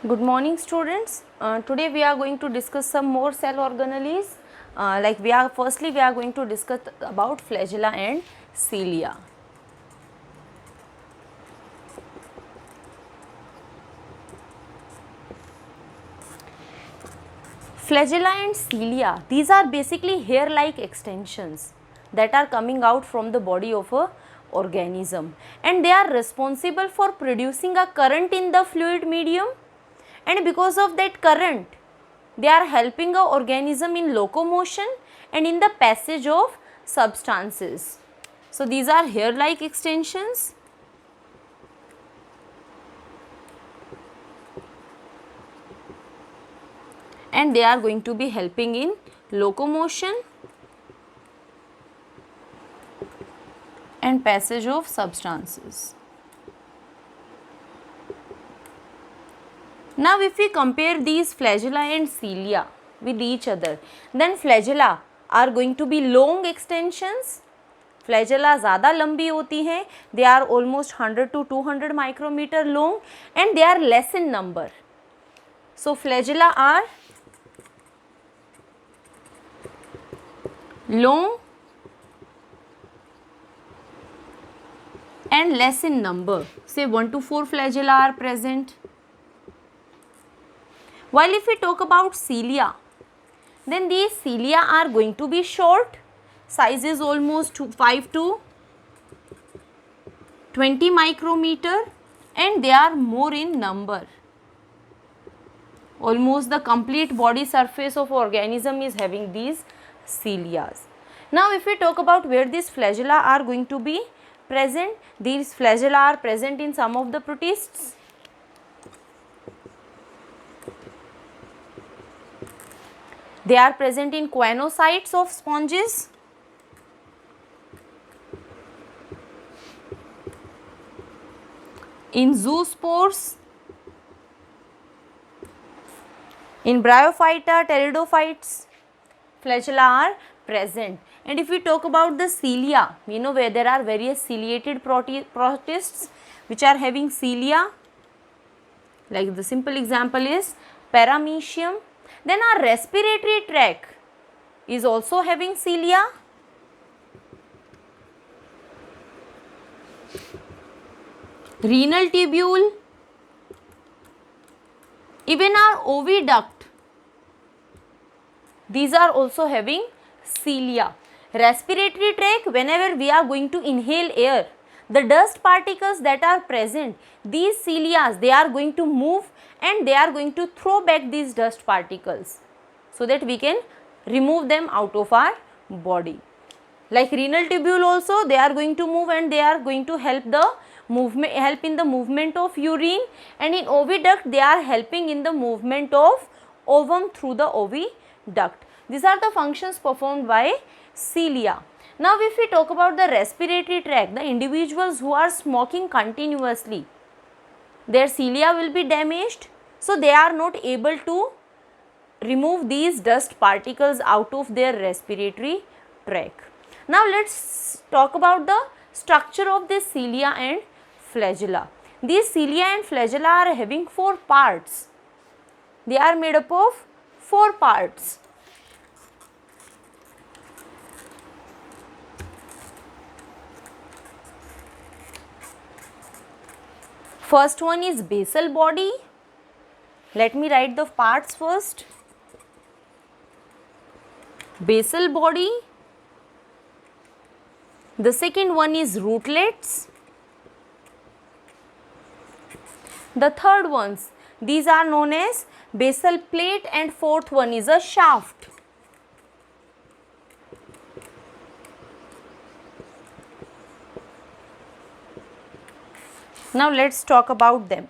Good morning, students. Today we are going to discuss some more cell organelles. Firstly we are going to discuss about flagella and cilia. Flagella and cilia, these are basically hair-like extensions that are coming out from the body of a organism, and they are responsible for producing a current in the fluid medium, and because of that current they are helping a organism in locomotion and in the passage of substances. So these are hair-like extensions. And they are going to be helping in locomotion and passage of substances. Now if we compare these flagella and cilia with each other, then flagella are going to be long extensions. Flagella ज़्यादा लंबी होती हैं, they are almost 100 to 200 micrometer long and they are less in number. So flagella are long and less in number. Say 1 to 4 flagella are present. While if we talk about cilia, then these cilia are going to be short. Size is almost 5 to 20 micrometer and they are more in number. Almost the complete body surface of organism is having these cilia. Now if we talk about where these flagella are going to be present, these flagella are present in some of the protists. They are present in choanocytes of sponges. In zoospores. In bryophyta, pteridophytes, flagella are present. And if we talk about the cilia, we know where there are various ciliated protists which are having cilia. Like the simple example is paramecium. Then our respiratory tract is also having cilia. Renal tubule. Even our oviduct, these are also having cilia. Respiratory tract, whenever we are going to inhale air, the dust particles that are present, these cilia, they are going to move and they are going to throw back these dust particles so that we can remove them out of our body. Like renal tubule also, they are going to move and they are going to help in the movement of urine, and in oviduct they are helping in the movement of ovum through the oviduct. These are the functions performed by cilia. Now if we talk about the respiratory tract, the individuals who are smoking continuously, their cilia will be damaged, so they are not able to remove these dust particles out of their respiratory tract. Now let's talk about the structure of this cilia and flagella. These cilia and flagella are having 4 parts. They are made up of 4 parts. First one is basal body. Let me write the parts first. Basal body. The second one is rootlets. The third ones, these are known as basal plate, and fourth one is a shaft. Now let's talk about them.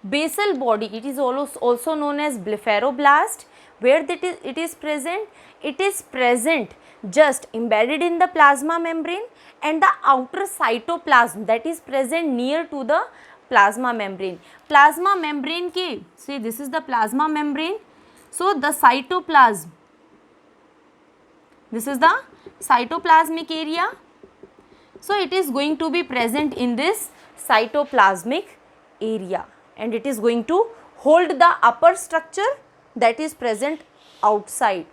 Basal body, it is also known as blepharoblast. Where it is present? It is present just embedded in the plasma membrane and the outer cytoplasm that is present near to the plasma membrane. Plasma membrane ke, say this is the plasma membrane. So the cytoplasm, this is the cytoplasmic area. So it is going to be present in this cytoplasmic area and it is going to hold the upper structure that is present outside.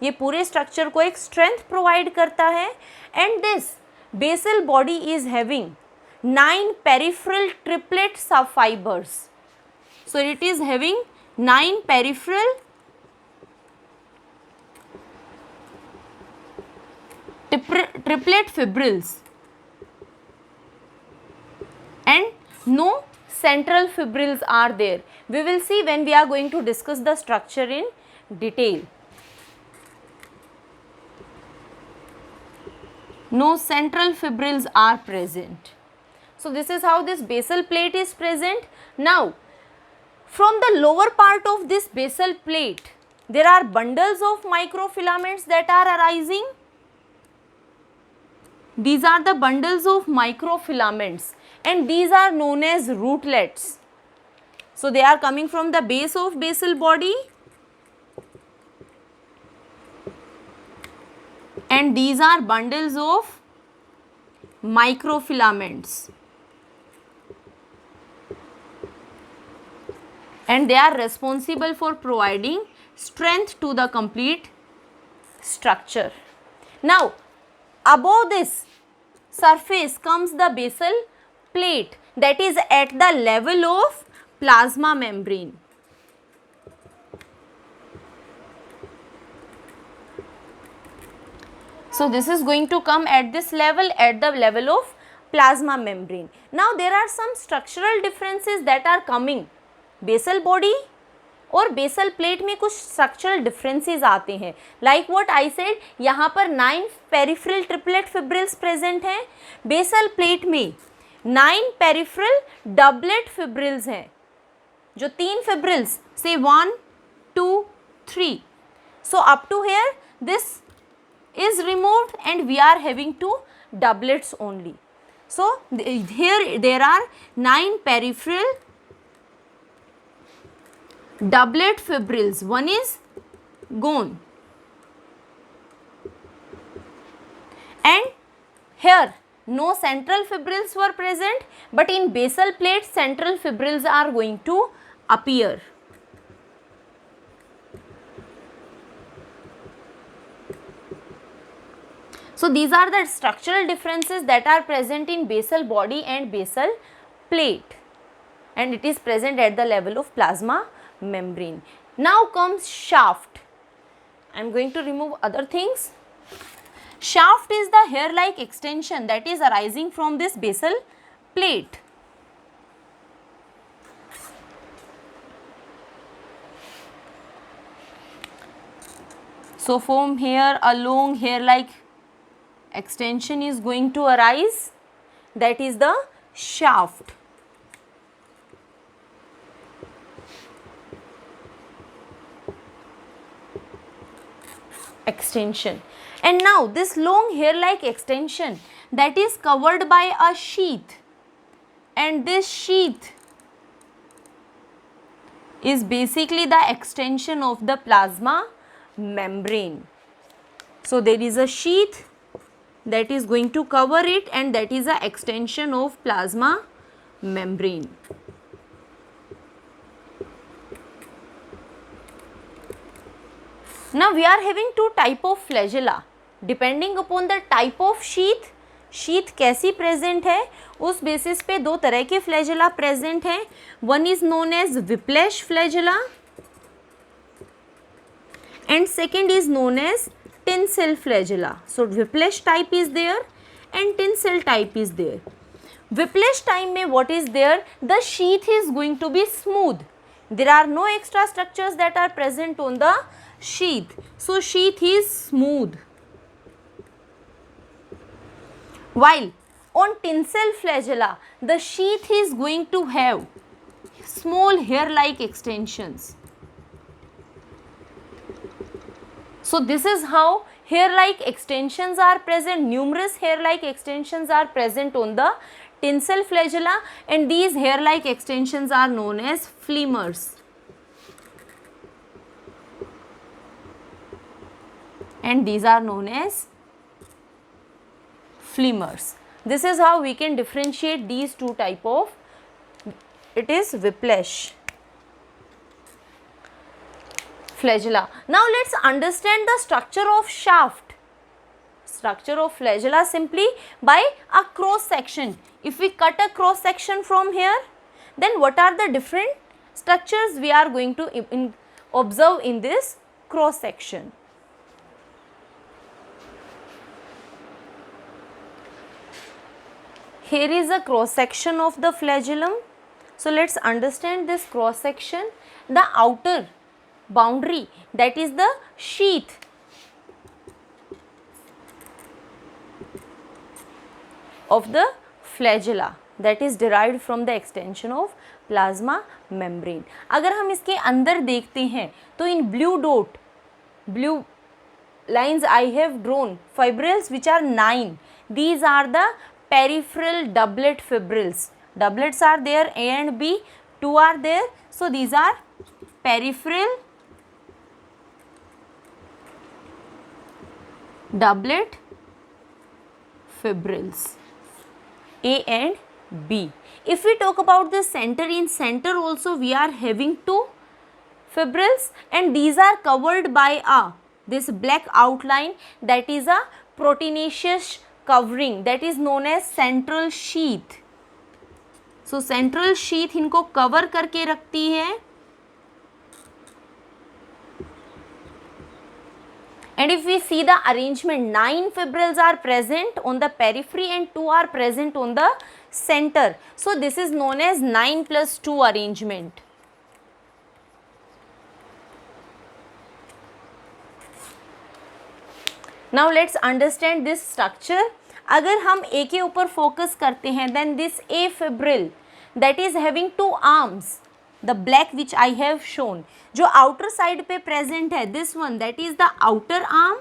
ये पूरे structure को एक strength provide करता है. And this basal body is having 9 peripheral triplet subfibers. So it is having 9 peripheral triplet fibrils and no central fibrils are there. We will see when we are going to discuss the structure in detail. No central fibrils are present. So this is how this basal plate is present. Now from the lower part of this basal plate there are bundles of microfilaments that are arising. These are the bundles of microfilaments and these are known as rootlets. So they are coming from the base of basal body and these are bundles of microfilaments and they are responsible for providing strength to the complete structure. Now above this surface comes the basal plate that is at the level of plasma membrane. So this is going to come at this level, at the level of plasma membrane. Now there are some structural differences that are coming. Basal body और basal plate में कुछ structural differences आते हैं. Like what I said, यहाँ पर 9 peripheral triplet fibrils present हैं. Basal plate में 9 peripheral doublet fibrils हैं, जो 3 फिब्रिल्स से 1 2 3. So up to here this is removed and we are having 2 doublets only. So here there are 9 peripheral doublet fibrils. One is gone and here no central fibrils were present, but in basal plate central fibrils are going to appear. So these are the structural differences that are present in basal body and basal plate, and it is present at the level of plasma membrane. Now comes shaft. I am going to remove other things. Shaft is the hair-like extension that is arising from this basal plate. So from here a long hair-like extension is going to arise, that is the shaft. Extension. And now this long hair-like extension that is covered by a sheath, and this sheath is basically the extension of the plasma membrane. So there is a sheath that is going to cover it, and that is an extension of plasma membrane. Now we are having 2 type of flagella. Depending upon the type of sheath, sheath कैसी present है, उस basis पे 2 तरह के flagella present हैं. One is known as whiplash flagella and second is known as tinsel flagella. So whiplash type is there and tinsel type is there. Whiplash type में what is there? The sheath is going to be smooth. There are no extra structures that are present on the sheath. So sheath is smooth. While on tinsel flagella, the sheath is going to have small hair-like extensions. So this is how hair-like extensions are present. Numerous hair-like extensions are present on the tinsel flagella, and these hair-like extensions are known as flemurs. And these are known as flemurs. This is how we can differentiate these 2 type of, it is whiplash. flagella. Now let's understand the structure of shaft. Structure of flagella simply by a cross section. If we cut a cross section from here, then what are the different structures we are going to observe in this cross section? Here is a cross section of the flagellum. So let's understand this cross section. The outer boundary, that is the sheath, of the flagella, that is derived from the extension of plasma membrane. अगर हम इसके अंदर देखते हैं तो in blue dot, blue lines I have drawn fibrils which are 9. These are the peripheral doublet fibrils. Doublets are there, A and B, 2 are there. So these are peripheral doublet fibrils, A and B. If we talk about the center, in center also we are having 2 fibrils, and these are covered by this black outline, that is a proteinaceous covering, that is known as central sheath. So central sheath इनको cover करके रखती है. And if we see the arrangement, 9 fibrils are present on the periphery and 2 are present on the center. So this is known as 9+2 arrangement. Now let's understand this structure. अगर हम A के ऊपर focus करते हैं, then this A fibril that is having 2 arms, the black which I have shown, जो outer side पे present है, this one that is the outer arm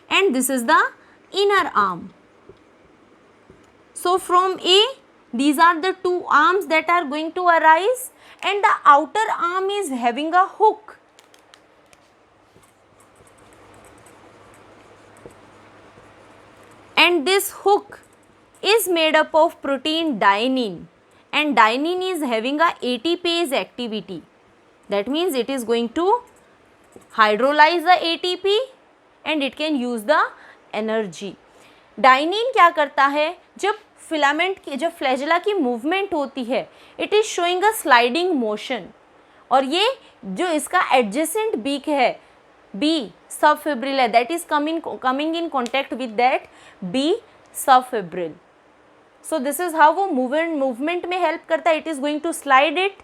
and this is the inner arm. So from A, these are the 2 arms that are going to arise, and the outer arm is having a hook. And this hook is made up of protein dynein, and dynein is having a ATPase activity. That means it is going to hydrolyze the ATP and it can use the energy. Dynein क्या करता है, जब filament की, जब flagella की movement होती है, it is showing a sliding motion, और ये जो इसका एडजेसेंट बीक है, बी सब फिब्रिल है, that is coming in contact with that B sub fibril. So this is how वो मूवमेंट में हेल्प करता है. It is going to slide it,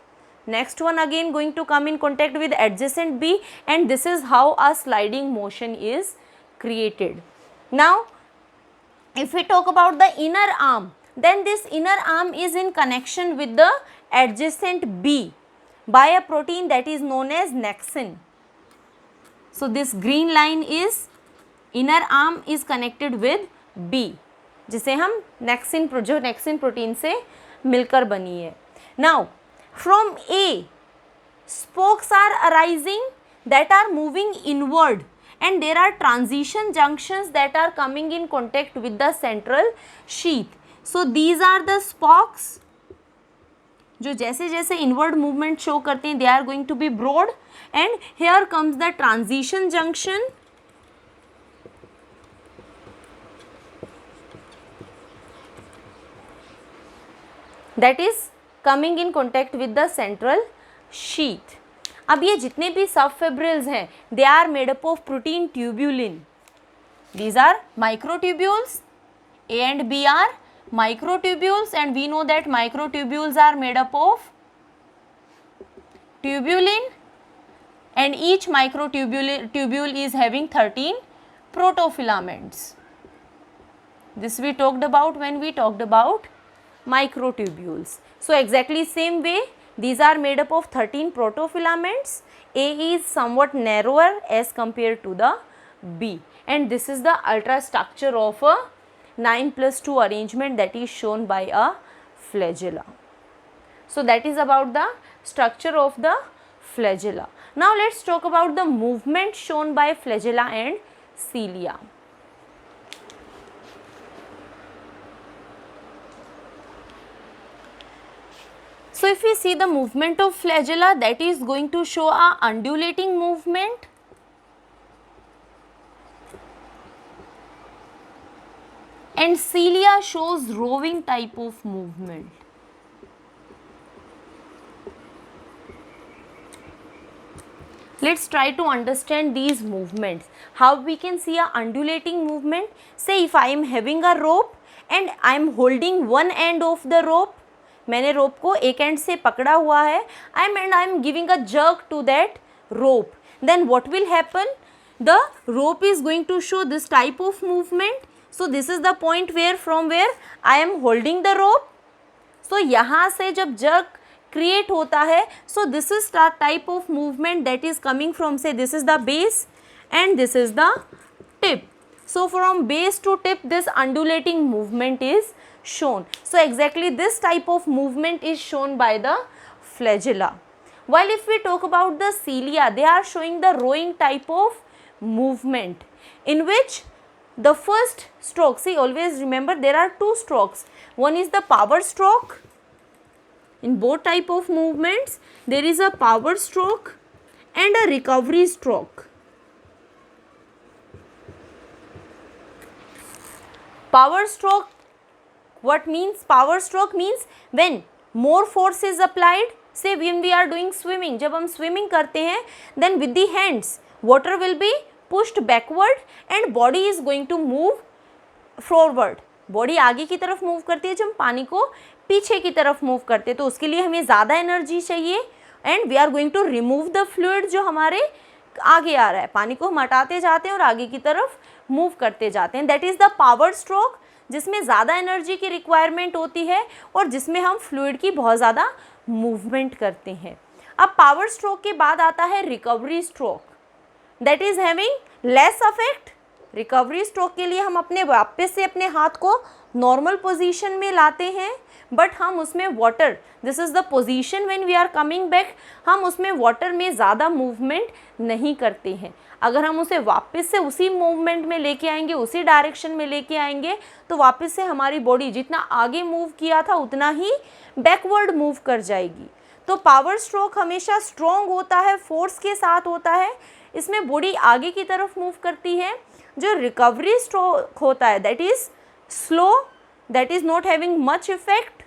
next one again going to come in contact with adjacent B, and this is how a sliding motion is created. Now if we talk about the inner arm, then this inner arm is in connection with the adjacent B by a protein that is known as nexin. So this green line is inner arm is connected with B, जिसे हम nexin, जो nexin protein से मिलकर बनी है. Now from A, spokes are arising that are moving inward, and there are transition junctions that are coming in contact with the central sheath. So these are the spokes जो जैसे जैसे inward movement show करते हैं, they are going to be broad, and here comes the transition junction that is coming in contact with the central sheath. अब ये जितने भी subfibrils हैं, they are made up of protein tubulin. These are microtubules. A and B are microtubules, and we know that microtubules are made up of tubulin, and each microtubule is having 13 protofilaments. This we talked about when we talked about microtubules. So exactly same way, these are made up of 13 protofilaments. A is somewhat narrower as compared to the B, and this is the ultrastructure of a 9+2 arrangement that is shown by a flagella. So that is about the structure of the flagella. Now let's talk about the movement shown by flagella and cilia. So if we see the movement of flagella, that is going to show a undulating movement, and cilia shows roving type of movement. Let's try to understand these movements. How we can see a undulating movement? Say if I am having a rope and I am holding one end of the rope, मैंने rope को एक end से पकड़ा हुआ है, I am giving a jerk to that rope. Then what will happen? The rope is going to show this type of movement. So this is the point from where I am holding the rope. So यहाँ से जब jerk create होता है, so this is the type of movement that is coming from, say this is the base and this is the tip. So from base to tip, this undulating movement is shown. So exactly this type of movement is shown by the flagella. While if we talk about the cilia, they are showing the rowing type of movement, in which the first stroke, see always remember there are two strokes. One is the power stroke. In both type of movements, there is a power stroke and a recovery stroke. Power stroke, what means? Power stroke means when more force is applied. Say when we are doing swimming, जब हम swimming करते हैं, then with the hands, water will be pushed backward and body is going to move forward. Body आगे की तरफ move करती है, जब हम पानी को पीछे की तरफ मूव करते हैं, तो उसके लिए हमें ज़्यादा एनर्जी चाहिए and we are going to remove the fluid जो हमारे आगे आ रहा है. पानी को हम हटाते जाते हैं और आगे की तरफ मूव करते जाते हैं. That is the power stroke, जिसमें ज़्यादा एनर्जी की रिक्वायरमेंट होती है और जिसमें हम फ्लूइड की बहुत ज़्यादा मूवमेंट करते हैं. अब पावर स्ट्रोक के बाद आता है recovery stroke, that is having less affect. Recovery stroke के लिए हम अपने वापस से अपने हाथ को नॉर्मल पोजीशन में लाते हैं, बट हम उसमें water, this is the position when we are coming back, हम उसमें वाटर में ज़्यादा मूवमेंट नहीं करते हैं. अगर हम उसे वापस से उसी मूवमेंट में लेके आएंगे, उसी डायरेक्शन में लेके आएंगे, तो वापस से हमारी बॉडी जितना आगे मूव किया था उतना ही बैकवर्ड मूव कर जाएगी. तो पावर स्ट्रोक हमेशा स्ट्रॉन्ग होता है, फोर्स के साथ होता है, इसमें बॉडी आगे की तरफ मूव करती है. जो रिकवरी स्ट्रोक होता है that is slow, that is not having much effect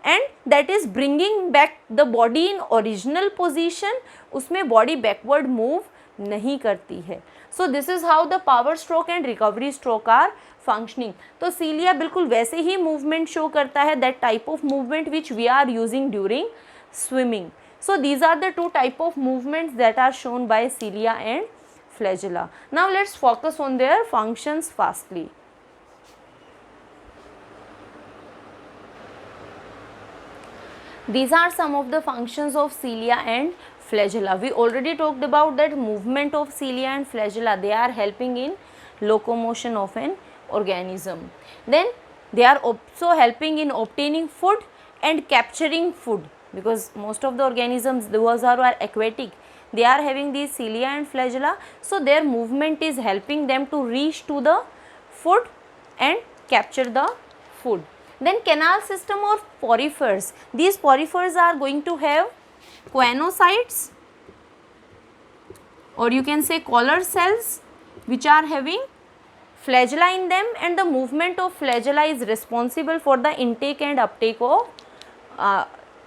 and that is bringing back the body in original position. उसमें बॉडी बैकवर्ड मूव नहीं करती है. So this is how the power stroke and recovery stroke are functioning. तो cilia बिल्कुल वैसे ही movement show करता है, that type of movement which we are using during swimming. So these are the two type of movements that are shown by cilia and flagella. Now let's focus on their functions fastly. These are some of the functions of cilia and flagella. We already talked about that movement of cilia and flagella. They are helping in locomotion of an organism. Then they are also helping in obtaining food and capturing food, because most of the organisms, those are aquatic, they are having these cilia and flagella, so their movement is helping them to reach to the food and capture the food. Then canal system or porifers, these porifers are going to have choanocytes or you can say collar cells which are having flagella in them, and the movement of flagella is responsible for the intake and uptake of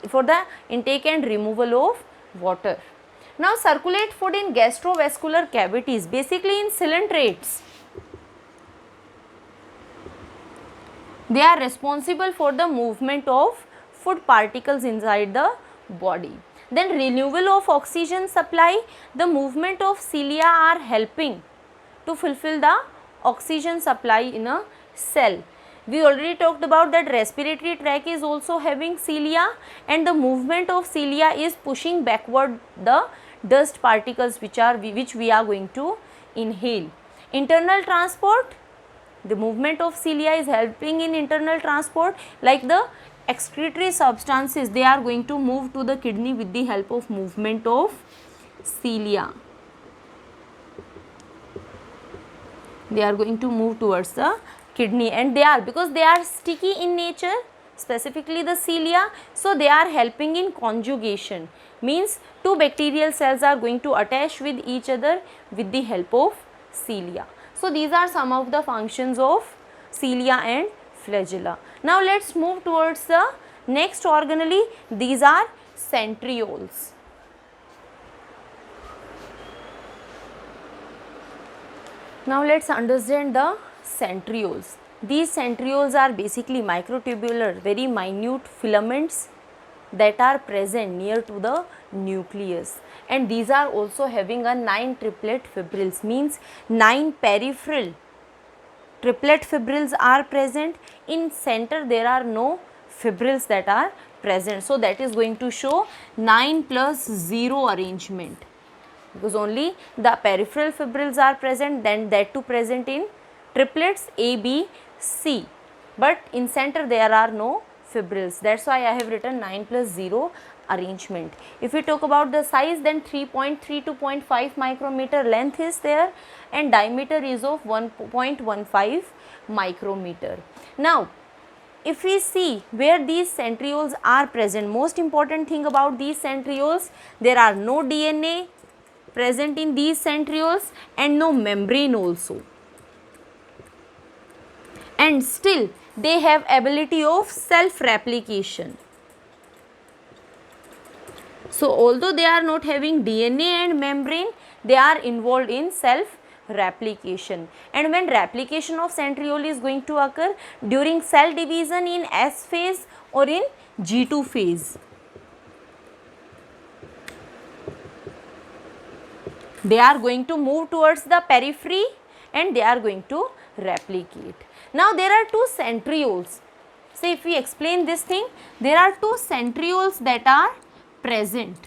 for the intake and removal of water. Now circulate food in gastrovascular cavities, basically in coelentrates. They are responsible for the movement of food particles inside the body. Then renewal of oxygen supply, the movement of cilia are helping to fulfill the oxygen supply in a cell. We already talked about that respiratory tract is also having cilia, and the movement of cilia is pushing backward the dust particles which we are going to inhale. Internal transport, the movement of cilia is helping in internal transport, like the excretory substances, they are going to move to the kidney with the help of movement of cilia. They are going to move towards the kidney, and they are, because they are sticky in nature, specifically the cilia. So they are helping in conjugation, means two bacterial cells are going to attach with each other with the help of cilia. So these are some of the functions of cilia and flagella. Now let's move towards the next organelle. These are centrioles. Now let's understand the centrioles. These centrioles are basically microtubular, very minute filaments that are present near to the nucleus, and these are also having a 9 triplet fibrils, means 9 peripheral triplet fibrils are present. In center there are no fibrils that are present, so that is going to show 9 plus 0 arrangement, because only the peripheral fibrils are present, then that too present in triplets A, B, C, but in center there are no fibrils. That's why I have written 9 plus 0 arrangement. If we talk about the size, then 3.3 to 0.5 micrometer length is there, and diameter is of 1.15 micrometer. Now if we see where these centrioles are present, most important thing about these centrioles, there are no DNA present in these centrioles and no membrane also, and still they have ability of self replication. So although they are not having DNA and membrane, they are involved in self replication. And when replication of centriole is going to occur during cell division in S phase or in G2 phase, they are going to move towards the periphery and they are going to replicate. Now there are two centrioles. So if we explain this thing, there are two centrioles that are present,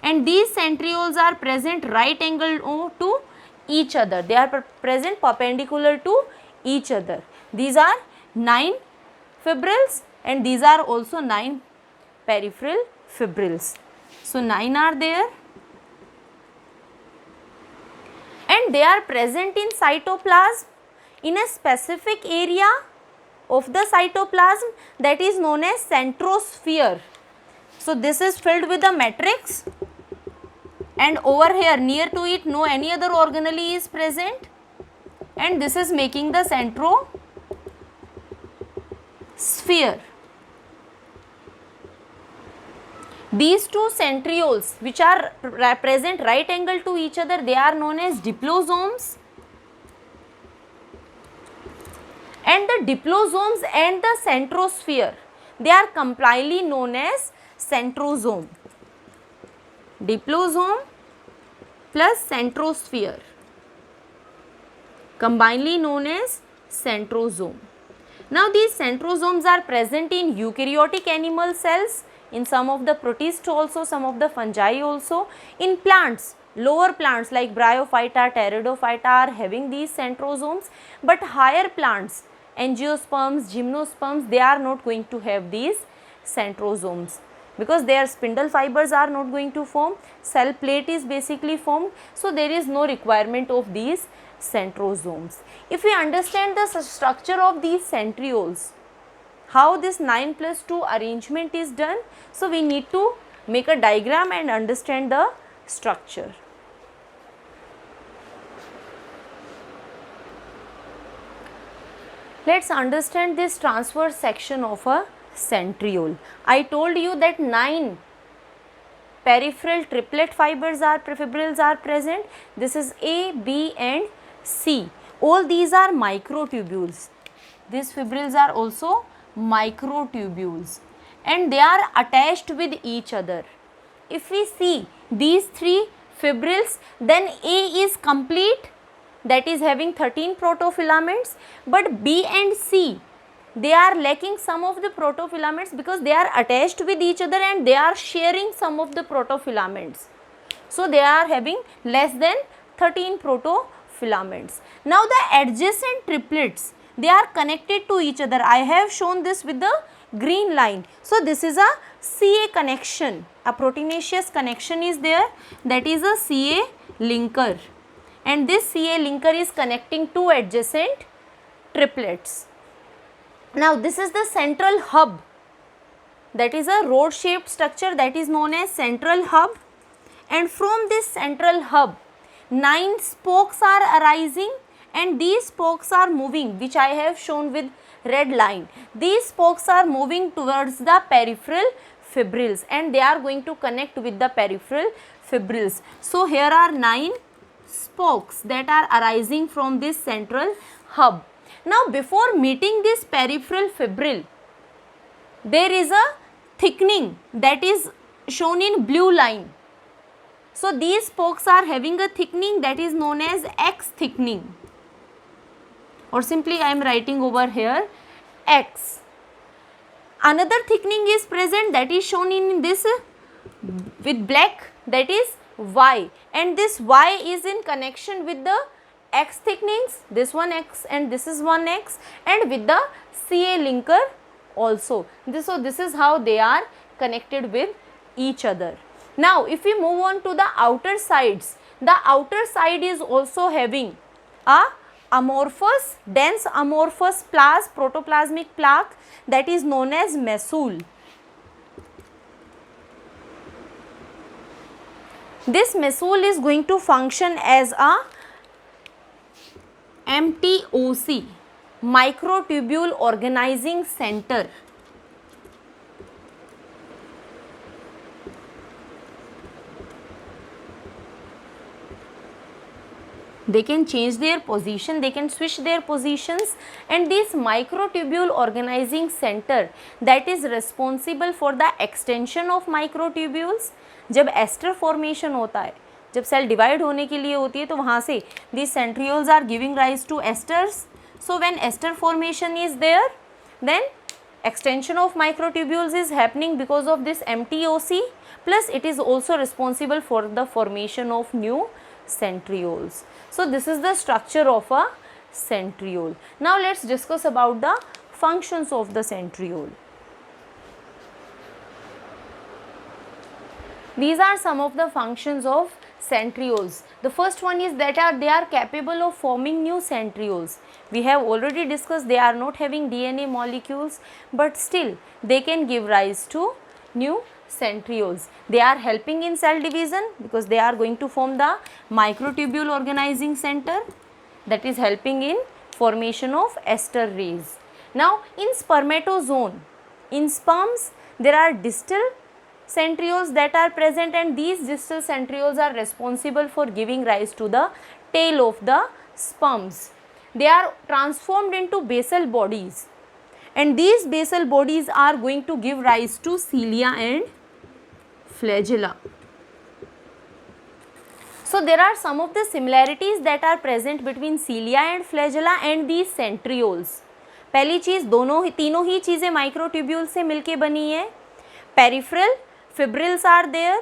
and these centrioles are present right angle to each other. They are present perpendicular to each other. These are 9 fibrils and these are also 9 peripheral fibrils. So 9 are there, and they are present in cytoplasm in a specific area of the cytoplasm that is known as centrosphere. So this is filled with the matrix, and over here near to it no any other organelle is present, and this is making the centrosphere. These two centrioles which are present right angle to each other, they are known as diplosomes, and the diplosomes and the centrosphere, they are completely known as centrosome. Diplosome plus centrosphere combinedly known as centrosome. Now these centrosomes are present in eukaryotic animal cells, in some of the protists also, some of the fungi also. In plants, lower plants like Bryophyta, Pteridophyta are having these centrosomes, but higher plants, angiosperms, gymnosperms, they are not going to have these centrosomes, because their spindle fibers are not going to form, cell plate is basically formed, so there is no requirement of these centrosomes. If we understand the structure of these centrioles, how this 9 plus 2 arrangement is done, so we need to make a diagram and understand the structure. Let's understand this transverse section of a centriole. I told you that 9 peripheral triplet fibrils are present. This is A, B and C. All these are microtubules. These fibrils are also microtubules and they are attached with each other. If we see these 3 fibrils, then A is complete, that is having 13 protofilaments, but B and C, they are lacking some of the protofilaments because they are attached with each other and they are sharing some of the protofilaments. So they are having less than 13 protofilaments. Now the adjacent triplets, they are connected to each other. I have shown this with the green line. So this is a CA connection, a proteinaceous connection is there, that is a CA linker, and this CA linker is connecting two adjacent triplets. Now this is the central hub, that is a rod shaped structure, that is known as central hub, and from this central hub 9 spokes are arising and these spokes are moving, which I have shown with red line. These spokes are moving towards the peripheral fibrils and they are going to connect with the peripheral fibrils. So here are 9 spokes that are arising from this central hub. Now before meeting this peripheral fibril, there is a thickening that is shown in blue line. So these spokes are having a thickening that is known as X thickening, or simply I am writing over here X. Another thickening is present that is shown in this with black, that is Y, and this Y is in connection with the X thickenings, this one X and this is one X, and with the Ca linker also. So this is how they are connected with each other. Now if we move on to the outer sides, the outer side is also having a amorphous, dense amorphous protoplasmic plaque that is known as mesool. This mesool is going to function as a MTOC, microtubule organizing center. They can change their position, they can switch their positions, and this microtubule organizing center that is responsible for the extension of microtubules. जब ester formation होता है, जब cell divide होने के लिए होती है, तो वहाँ से these centrioles are giving rise to esters. So when ester formation is there, then extension of microtubules is happening because of this MTOC, plus it is also responsible for the formation of new centrioles. So this is the structure of a centriole. Now let's discuss about the functions of the centriole. These are some of the functions of centrioles. The first one is that they are capable of forming new centrioles. We have already discussed they are not having DNA molecules, but still they can give rise to new centrioles. They are helping in cell division because they are going to form the microtubule organizing center that is helping in formation of ester rays. Now in spermatozoon, in sperms, there are distal centrioles that are present, and these distal centrioles are responsible for giving rise to the tail of the sperms. They are transformed into basal bodies, and these basal bodies are going to give rise to cilia and flagella. So there are some of the similarities that are present between cilia and flagella and these centrioles. पहली चीज़, तीनों ही चीज़ें microtubule से मिलके बनी है. Peripheral fibrils are there,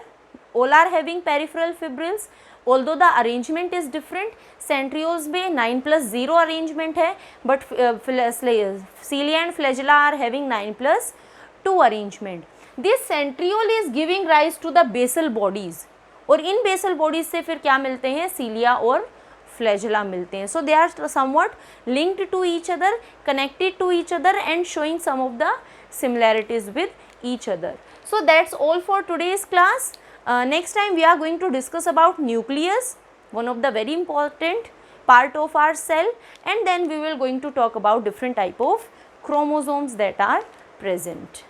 all are having peripheral fibrils, although the arrangement is different. Centrioles में 9+0 arrangement है, but cilia and flagella are having 9+2 arrangement. This centriole is giving rise to the basal bodies, और इन basal bodies से फिर क्या मिलते हैं, cilia और flagella मिलते हैं. So they are somewhat linked to each other, connected to each other, and showing some of the similarities with each other. So that's all for today's class. Next time we are going to discuss about nucleus, one of the very important part of our cell, and then we will going to talk about different type of chromosomes that are present.